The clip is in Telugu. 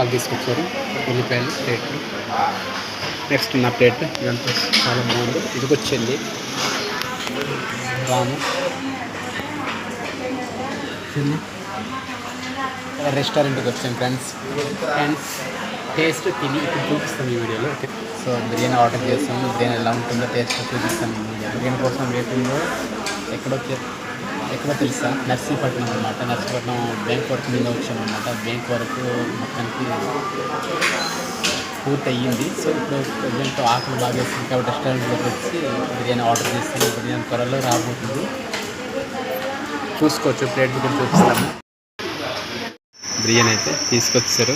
మసాలా తీసుకొచ్చారు, ఉల్లిపాయలు ప్లేట్లు. నెక్స్ట్ నా ప్లేట్ ఇదంతా చాలా బాగుంది. ఇదిగొచ్చింది రాము రెస్టారెంట్కి వచ్చాం ఫ్రెండ్స్. టేస్ట్ తిని ఇప్పుడు చూపిస్తాం ఈ వీడియోలో. ఓకే, సో బిర్యానీ ఆర్డర్ చేస్తాము. బిర్యానీ ఎలా ఉంటుందో టేస్ట్ చూపిస్తాం ఈ వీడియో. బిర్యానీ కోసం వెయిటింగ్లో ఎక్కడో తెలుసా, నర్సీపట్నం అనమాట. నర్సీపట్నం బ్యాంక్ వరకు మీద వచ్చామన్నమాట. బ్యాంక్ వరకు మొత్తానికి పూర్తి అయ్యింది. సో ఇప్పుడు ప్రజెంట్ ఆకలి బాగా వేస్తుంది కాబట్టి రెస్టారెంట్లోకి వచ్చి బిర్యానీ ఆర్డర్ చేస్తాను. బిర్యానీ త్వరలో రాబోతుంది, చూసుకోవచ్చు. ప్లేట్ కూడా చూపిస్తాము. బిర్యానీ అయితే తీసుకొచ్చారు.